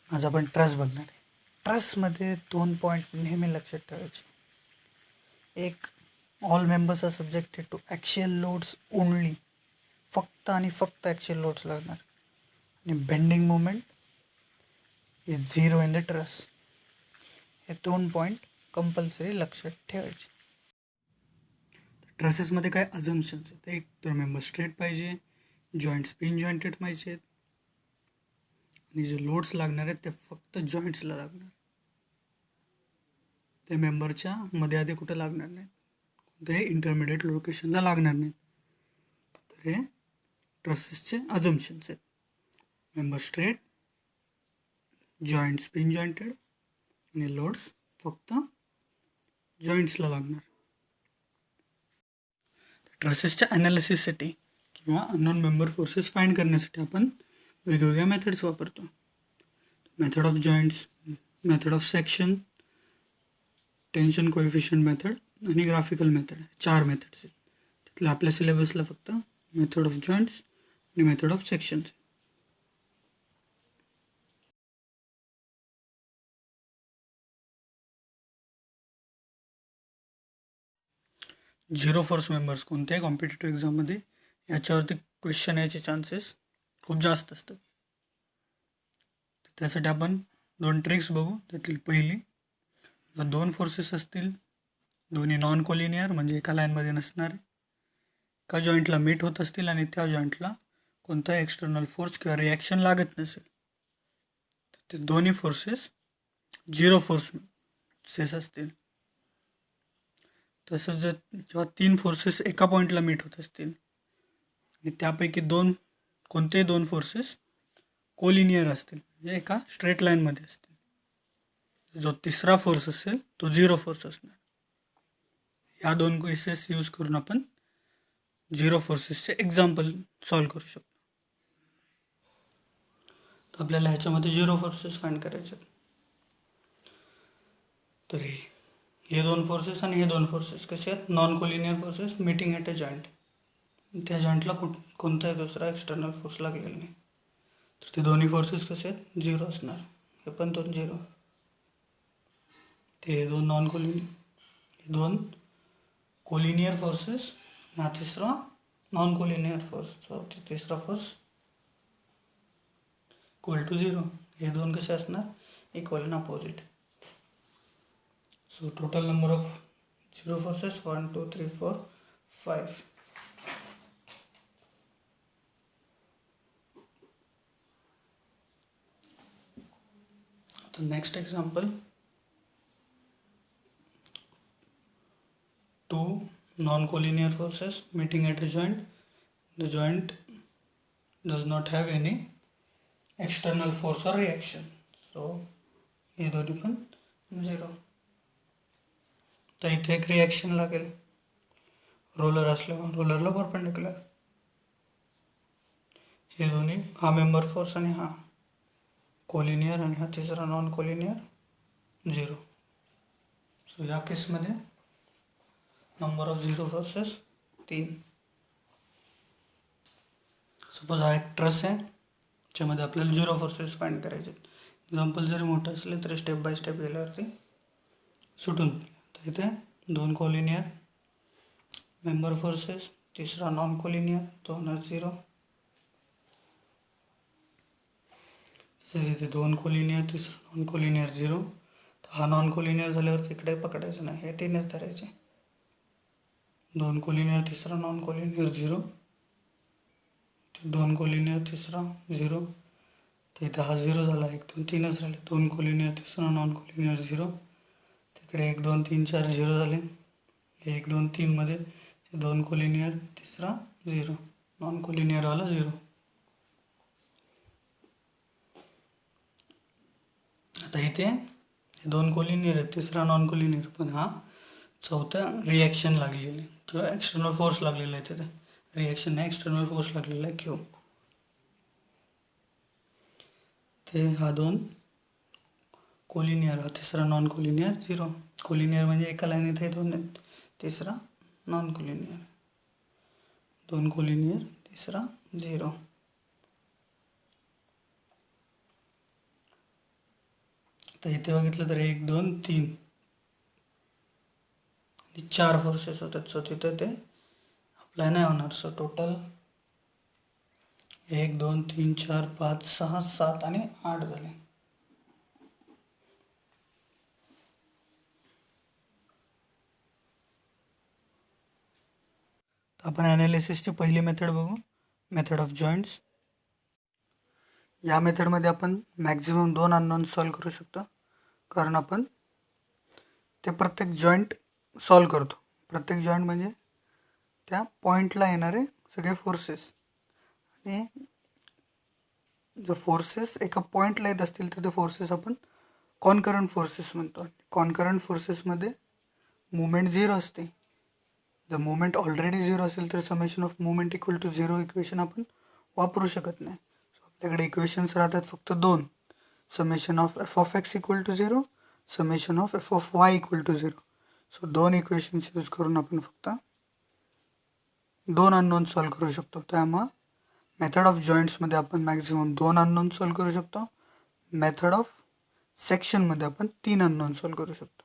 आज आपण ट्रस बघणार आहे. ट्रसमध्ये 2 पॉईंट नेहमी लक्षात ठेवायचे. एक, all members R subjected to ॲक्शियल loads only, फक्त आणि फक्त ॲक्शियल लोड्स लागणार. आणि bending movement is 0 in the truss. हे 2 पॉईंट कंपल्सरी लक्षात ठेवायचे. ट्रसेसमध्ये काय अझम्पशन्स आहेत? एक तर मेंबर स्ट्रेट पाहिजे, जॉईंट्स पिन जॉईंटेड पाहिजेत, आणि जे लोड्स लागणार आहेत ते फक्त जॉईंट्सला लागणार, ते मेंबरच्या मध्ये आधी कुठे लागणार नाहीत, कोणत्याही इंटरमिडिएट लोकेशनला लागणार नाहीत. तर हे ट्रसेसचे अझम्पशन्स आहेत. मेंबर स्ट्रेट, जॉईंट्स पिन जॉईंटेड आणि लोड्स फक्त जॉईंट्सला लागणार. ट्रसेसच्या ॲनालिसिससाठी किंवा अननोन मेंबर फोर्सेस फाइंड करण्यासाठी आपण वेगवेगळ्या मेथड्स वापरतो. Method of joints, method of section, tension coefficient method आणि ग्राफिकल मेथड. 4 मेथड्स आहेत. त्यातल्या आपल्या सिलेबसला फक्त मेथड ऑफ जॉईंट्स आणि method of sections. Zero force members कोणत्याही कॉम्पिटेटिव्ह एक्झाममध्ये याच्यावरती क्वेश्चन यायचे चान्सेस खूप जास्त असतात. त्यासाठी आपण 2 ट्रिक्स बघू. त्यातली पहिली, जर 2 फोर्सेस असतील, दोन्ही नॉन कोलिनियर म्हणजे एका लाईनमध्ये नसणारे, एका जॉईंटला मीट होत असतील आणि त्या जॉईंटला कोणताही एक्सटर्नल फोर्स किंवा रिॲक्शन लागत नसेल, तर ते दोन्ही फोर्सेस झिरो फोर्सेस असतील. तसंच जर जेव्हा 3 फोर्सेस एका पॉईंटला मीट होत असतील आणि त्यापैकी कोणतेही 2 फोर्सेस कोलिनियर असतील, म्हणजे एका स्ट्रेट लाईनमध्ये असतील, जो तिसरा फोर्स असेल तो झिरो फोर्स असणार. या 2 केसेस यूज करून आपण झिरो फोर्सेसचे एक्झाम्पल सॉल्व करू शकतो. तर आपल्याला ह्याच्यामध्ये झिरो फोर्सेस फाइंड करायचे. तर हे 2 फोर्सेस आणि हे 2 फोर्सेस कसे आहेत? Non collinear forces meeting at a joint. त्या जॉईंटला कोणताही दुसरा एक्सटर्नल फोर्स लागलेला नाही, तर ते दोन्ही फोर्सेस कसे आहेत? झिरो असणार. हे पण 2 झिरो. ते 2 नॉन कोलिनियर, हे 2 कोलिनियर फोर्सेस, हा तिसरा नॉन कोलिनियर फोर्स. सो तिसरा फोर्स इक्वल टू 0. हे 2 कसे असणार? Equal and opposite. So total number of zero forces 1, 2, 3, 4, 5. The next example, 2 non-collinear forces meeting at a joint. The joint does not have any external force or reaction. So हे दोन्ही पण 0. तर इथे एक reaction लागेल रोलर असल्यामुळे, रोलरला perpendicular. हे दोन्ही, हा मेंबर फोर्स आणि हा कोलिनियर आणि हा तिसरा नॉन कोलिनियर 0. सो या केसमध्ये number of zero forces 3. Suppose हा एक ट्रस आहे ज्यामध्ये आपल्याला झिरो फोर्सेस फाइंड करायचे. एक्झाम्पल जरी मोठं असले तरी स्टेप बाय स्टेप गेल्यावरती सुटून. तर इथे 2 कोलिनियर मेंबर फोर्सेस, तिसरा नॉन कोलिनियर, तो होणार 0. तसेच इथे 2 कोलिनियर, तिसरा नॉन कोलिनियर 0. तर हा नॉन कोलिनियर झाल्यावरती इकडे पकडायचं नाही, हे 3च धरायचे. 2 कोलिनियर, तिसरा नॉन कोलिनियर 0. 2 कोलिनियर, तिसरा 0. तर इथं हा 0 झाला, 1, 2, 3च राहिले. 2 कोलिनियर, तिसरा नॉन कोलिनियर 0. तिकडे 1, 2, 3, 4 0 झाले. हे 1, 2, 3 मध्ये 2 कोलिनियर, तिसरा 0, नॉन कोलिनियरवाला 0. आता इथे 2 कोलिनियर आहेत, तिसरा नॉन कोलिनियर, पण हा चौथा रिॲक्शन लागलेली किंवा एक्सटर्नल फोर्स लागलेला आहे. तिथे रिॲक्शन नाही, एक्सटर्नल फोर्स लागलेला आहे क्यू. ते हा 2 कोलिनियर, हा तिसरा नॉन कोलिनियर 0. कोलिनियर म्हणजे एका लाईनीत हे 2 आहेत. तिसरा नॉन कोलिनियर, 2 कोलिनियर, तिसरा 0. तर इथे बघितलं तर 1 2 3 आणि 4 फोर्सेस होतात. सो तिथे ते अप्लाय नाही होणार. सो टोटल 1 2 3 4 5 6 7 आणि 8 झाले. तर आपण ॲनालिसिसची पहिली मेथड बघू, मेथड ऑफ जॉईंट्स. या मेथडमध्ये आपण मॅक्झिमम 2 अननोन सॉल्व करू शकतो, कारण आपण ते प्रत्येक जॉईंट सॉल्व करतो. प्रत्येक जॉईंट म्हणजे त्या पॉईंटला येणारे सगळे फोर्सेस, आणि जर फोर्सेस एका पॉईंटला येत असतील तर ते फोर्सेस आपण कॉन्करंट फोर्सेस म्हणतो. कॉन्करंट फोर्सेसमध्ये मुवमेंट 0 असते. जर मुवमेंट ऑलरेडी 0 असेल तर summation of movement equal to 0 equation आपण वापरू शकत नाही. सो आपल्याकडे इक्वेशन्स राहतात फक्त 2, summation of F of X equal to 0, summation of F of Y equal to 0. So 2 equations use करून आपण फक्त 2 अननोन सॉल्व करू शकतो. त्यामुळं मेथड ऑफ जॉईंट्समध्ये आपण मॅक्झिमम 2 अननोन सॉल्व करू शकतो. मेथड ऑफ सेक्शनमध्ये आपण 3 अननोन सॉल्व करू शकतो.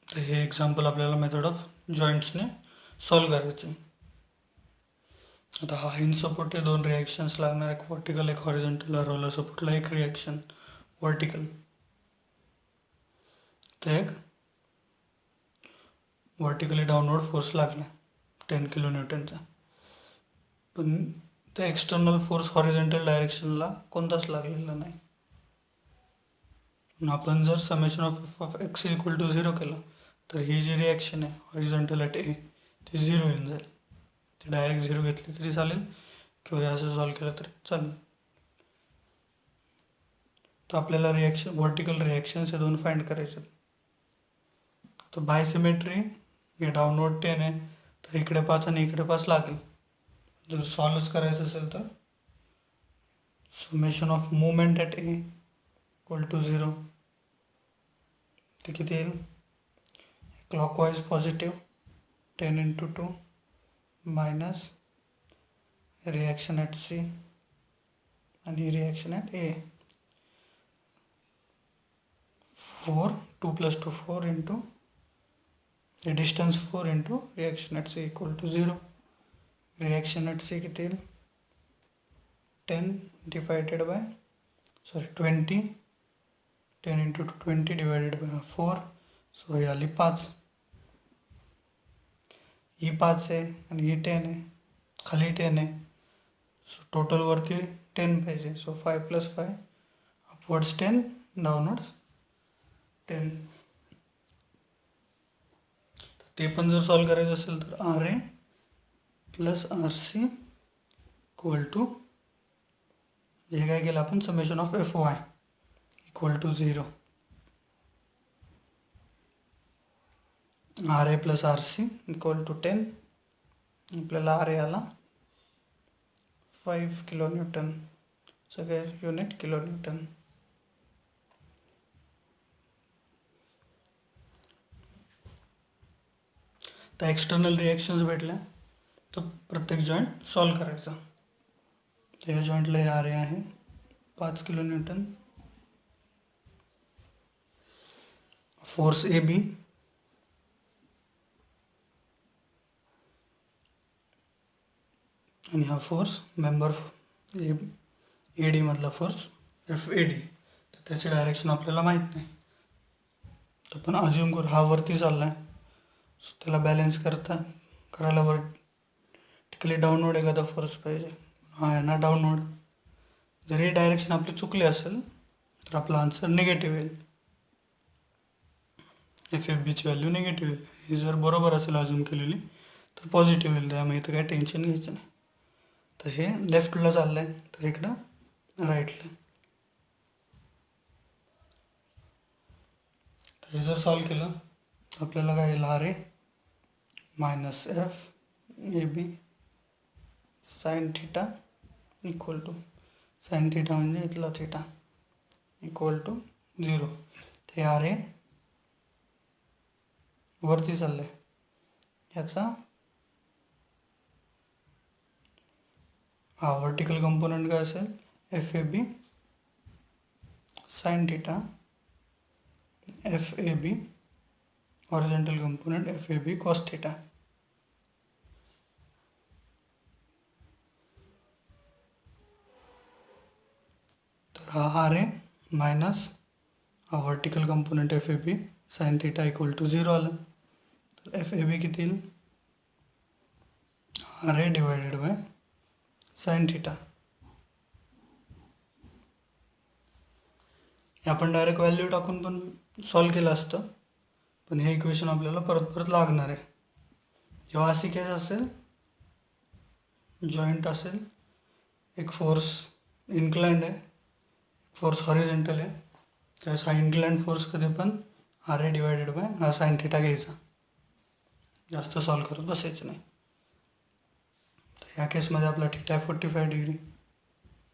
तर हे एक्झाम्पल आपल्याला मेथड ऑफ जॉईंट्सने सॉल्व करायचं आहे. आता हा हिंड सपोर्ट आहे, 2 रिॲक्शन्स लागणार, एक व्हर्टिकल एक हॉरिझॉन्टल. रोलर सपोर्टला एक रिॲक्शन व्हर्टिकल, तर एक व्हर्टिकली डाऊनवर्ड फोर्स लागला 10 किलो न्यूटनचा. पण त्या एक्सटर्नल फोर्स हॉरिझॉन्टल डायरेक्शनला कोणताच लागलेला नाही. आपण जर summation of X equal to 0 केलं तर ही जी रिॲक्शन आहे हॉरिझॉन्टल ॲट ए ती 0 येऊन जाईल. ती डायरेक्ट 0 घेतली तरी चालेल किंवा असं सॉल्व केलं तरी चालेल. तर आपल्याला रिॲक्शन व्हर्टिकल रिॲक्शन्स हे 2 फाइंड करायचे. तर बाय सिमेट्री हे डाऊनवर्ड 10 आहे, तर इकडे 5 आणि इकडे 5 लागेल. जर सॉल्वच करायचं असेल तर summation of movement at a equal to 0 ते किती येईल, clockwise positive 10 into 2 minus reaction at sea आणि रिॲक्शन ॲट ए 4 2 + 2 4 इंटू हे distance 4 into reaction at sea equal to 0. Reaction at sea किती येईल 10 divided by 20, 10 into 20 divided by 4. So ही आली 5. ही 5 आहे आणि ही 10 आहे, खाली 10 आहे. सो टोटलवरती 10 पाहिजे. So 5 + 5 upwards 10 downwards 10. ते पण जर सॉल्व करायचं असेल तर R A plus R C equal to हे काय केलं आपण summation of F Y equal to 0. R A plus R C equal to 10. आपल्याला आर ए आला 5 किलो न्यूटन, सगळे युनिट किलो न्यूटन. तर एक्सटर्नल रिॲक्शन्स भेटल्या तर प्रत्येक जॉईंट सॉल्व करायचा. तर या जॉईंटला हे आर ए आहे 5 kilo newton, force A B आणि हा फोर्स मेंबर ए डी मधला फोर्स एफ ए डी. तर त्याचे डायरेक्शन आपल्याला माहीत नाही, तर पण अज्युम करू हा वरती चालला आहे. सो त्याला बॅलेन्स करायला वर्टिकली डाऊनवर्ड एखादा फोर्स पाहिजे. हा आहे ना डाऊनवर्ड. जर हे डायरेक्शन आपली चुकले असेल तर आपला आन्सर निगेटिव्ह येईल, एफ एफ बीची व्हॅल्यू निगेटिव्ह येईल. ही जर बरोबर असेल अज्युम केलेली तर पॉझिटिव्ह येईल. त्यामुळे इथं काही टेन्शन घ्यायचं नाही. तर हे लेफ्टला चाललं आहे, तर इकडं राईटला. तर हे जर सॉल्व केलं आपल्याला काय येईल R A minus F A B sine theta equal to sine theta म्हणजे इथला थिटा इक्वल टू 0. ते आर ए वरती चाललं आहे. ह्याचा हा व्हर्टिकल कंपोनंट काय असेल F A B sine theta F A B horizontal component F A B cos theta. तर हा आर ए मायनस हा vertical component F A B sine theta equal to 0 आलं. तर एफ ए बी किती येईल R A divided by sine theta. हे आपण direct value टाकून पण सॉल्व केलं असतं, पण हे इक्वेशन आपल्याला परत परत लागणार आहे. जेव्हा अशी केस असेल जॉईंट असेल, एक फोर्स इन्क्लाइंड आहे, फोर्स हॉरिझॉन्टल आहे, त्यावेळेस हा इन्क्लाइंड फोर्स कधी पण आर ए डिवायडेड बाय हा साइन थिटा घ्यायचा, जास्त सॉल्व करत बसायचं नाही. तर ह्या केसमध्ये आपला theta 45 degree,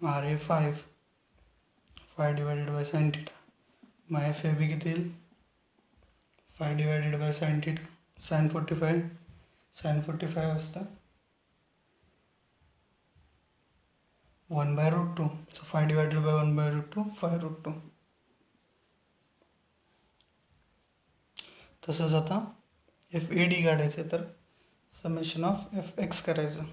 R A 5 divided by sine theta. मग एफ ए बी किती येईल 5 divided by sine theta, sine 45 असतं 1/√2. So 5 divided by 1/√2 5√2. तसंच आता एफ ए डी काढायचं तर समेशन ऑफ एफ एक्स करायचं.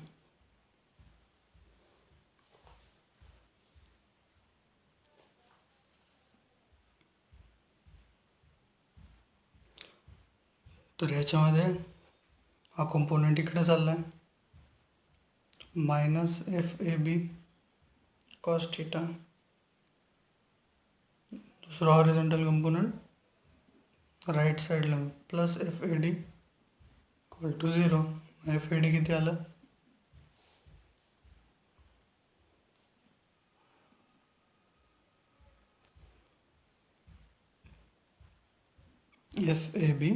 तर ह्याच्यामध्ये हा कॉम्पोनंट इकडे चालला आहे minus F A B cos theta, दुसरा हॉरिझॉन्टल कंपोनंट राईट साईडला plus F A D equal to 0. F A D किती आलं F A B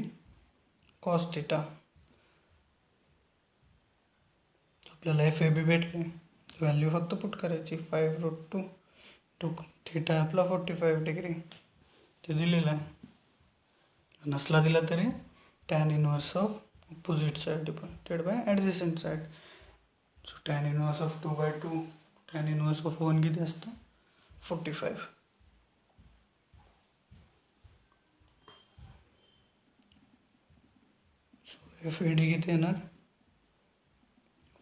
cos theta. आपल्याला एफ ए बी भेटले, व्हॅल्यू फक्त पुट करायची 5√2 टू थिटा आपला 45 डिग्री ते दिलेलं आहे. नसला दिला तरी tan inverse of opposite side divided by adjacent side. So tan inverse of 2/2 tan inverse of 1 किती असतं 45. सो एफ ए डी किती येणार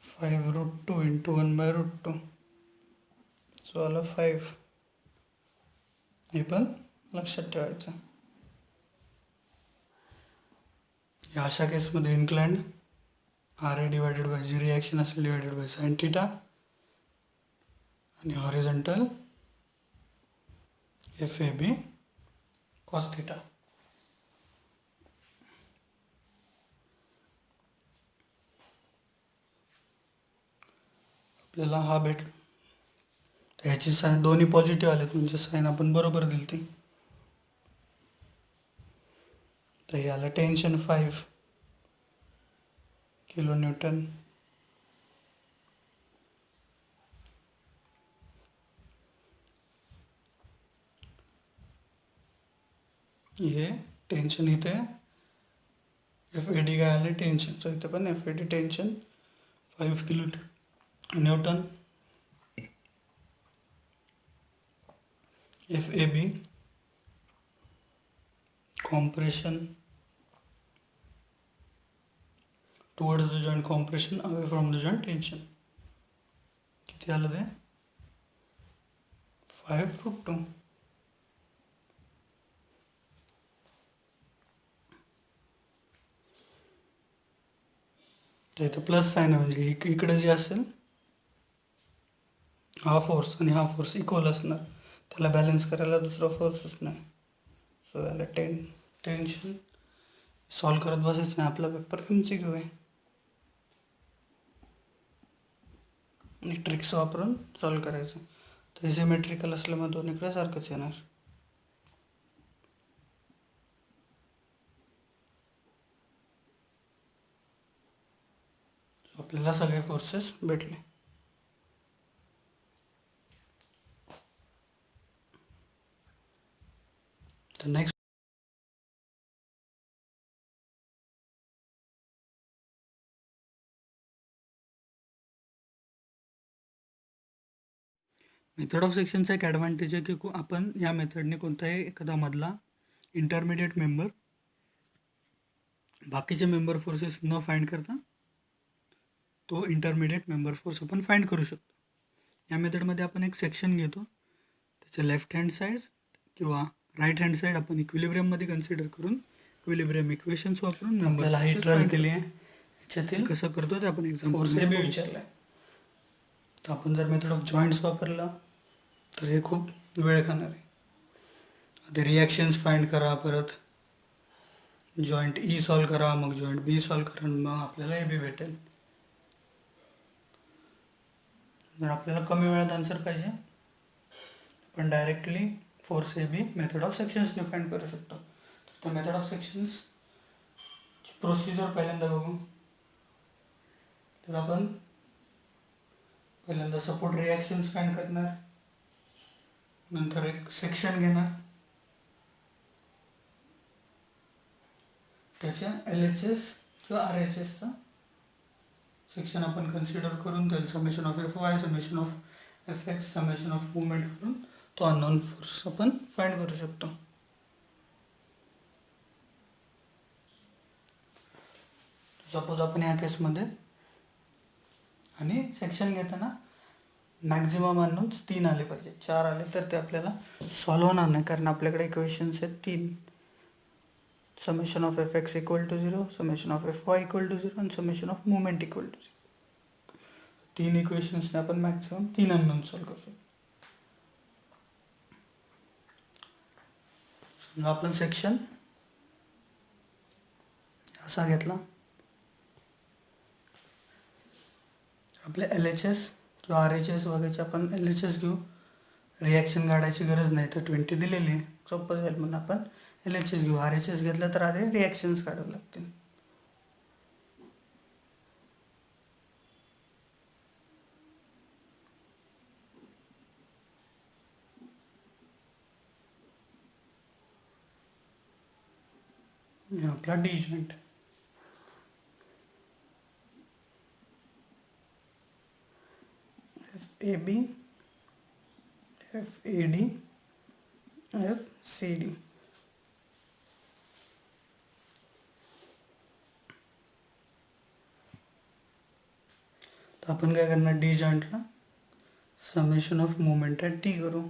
5√2 इंटू 1/√2. सो आलं 5. हे पण लक्षात ठेवायचं. या अशा केसमध्ये inclined R A divided by जी रिॲक्शन असेल डिवायडेड बाय साइन थिटा आणि horizontal F A B cos theta. आपल्याला हा भेट ह्याची साईन दोन्ही पॉझिटिव्ह आले, तुमची साईन आपण बरोबर दिली ती. तर हे आलं टेन्शन 5 किलो न्यूटन. हे टेन्शन इथे एफ ए डी काय आले टेन्शनचं, इथे पण F A D tension 5 kilo newton. F A B compression towards the joint, compression away from the joint tension. किती आलं ते 5√2. तर इथं प्लस साईन आहे म्हणजे इकडे जे असेल हा फोर्स आणि हा फोर्स इक्वल असणार, त्याला बॅलन्स करायला दुसरा फोर्सच नाही. सो याला टेन्शन सॉल्व करत बसायचं नाही, आपला पेपर MCQ आहे. ट्रिक्स वापरून सॉल्व करायचं. तर सिमेट्रिकल असल्यामुळे दोन्हीकडे सारखंच येणार. आपल्याला सगळे फोर्सेस भेटले. तर नेक्स्ट मेथड ऑफ सेक्शनचा एक ॲडव्हान्टेज आहे की आपण या मेथडने कोणताही एखादा मधला इंटरमिडिएट मेंबर बाकीचे मेंबर फोर्सेस न फाइंड करता तो इंटरमिडिएट मेंबर फोर्स आपण फाइंड करू शकतो. या मेथडमध्ये आपण एक सेक्शन घेतो, त्याच्या लेफ्ट हँड साईड किंवा राईट हँड साईड आपण इक्विलिब्रियममध्ये कन्सिडर करून इक्विलिब्रियम इक्वेशन्स वापरून आपल्याला ही ट्रस दिली आहे, याच्यातील कसं करतो ते आपण एक्झाम्पलमध्ये बी विचारलं आहे. तर आपण जर मेथड ऑफ जॉईंट्स वापरला तर हे खूप वेळ खाणार आहे. आधी रिॲक्शन्स फाइंड करा, परत जॉईंट ई सॉल्व करा, मग जॉईंट बी सॉल्व करा, मग आपल्याला ए बी भेटेल. जर आपल्याला कमी वेळात आन्सर पाहिजे आपण directly force A B method of sections define करू शकतो. तर मेथड ऑफ सेक्शन्स प्रोसिजर पहिल्यांदा बघू. तर आपण पहिल्यांदा सपोर्ट रिॲक्शन्स फाइंड करणार, नंतर एक सेक्शन घेणार, त्याच्या LHS किंवा RHSचा सेक्शन आपण कन्सिडर करून त्याला summation of FY, summation of FX, summation of movement करून तो अननोन फोर्स आपण फाइंड करू शकतो. सपोज आपण या केसमध्ये आणि सेक्शन घेताना मॅक्झिमम अननोन्स 3 आले पाहिजे. 4 आले तर ते आपल्याला सॉल्व्ह होणार नाही, कारण आपल्याकडे इक्वेशन्स आहेत 3. Summation of FX equal to 0, summation of FY equal to 0 आणि summation of movement equal to 0. 3 इक्वेशन्सने आपण मॅक्झिमम 3 अननोन सॉल्व्ह करू शकतो. समजा आपण सेक्शन असा घेतला, आपले LHS किंवा RHS वगैरेचे आपण LHS घेऊ. रिॲक्शन काढायची गरज नाही, तर 20 दिलेली आहे, सोपं जाईल म्हणून आपण LHS घेऊ. RHS घेतलं तर आधी रिॲक्शन्स काढावे लागतील. आपला D joint, FAB, FAD, FCD. तर आपण काय करणार, D जॉईंटला summation of movement at T करू.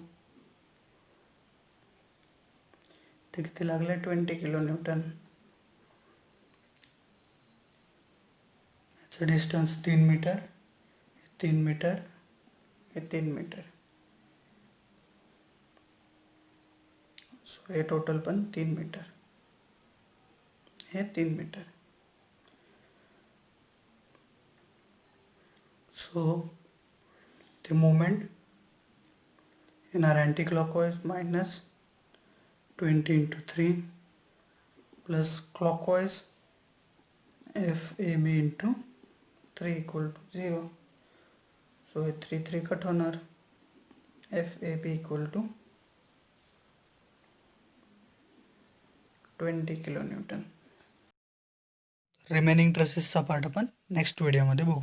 ते किती लागले, 20 किलो न्यूटन. याचं डिस्टन्स 3 मीटर, 3 मीटर, हे 3 मीटर. सो हे टोटल पण 3 मीटर, हे 3 metre. So the movement in our anti-clockwise minus 20 into 3 plus clockwise FAB into 3 equal to 0. So 3 cut होणार, FAB equal to 20 kilo Newton. Remaining ट्रेसेसचा part आपण next व्हिडिओमध्ये बघू.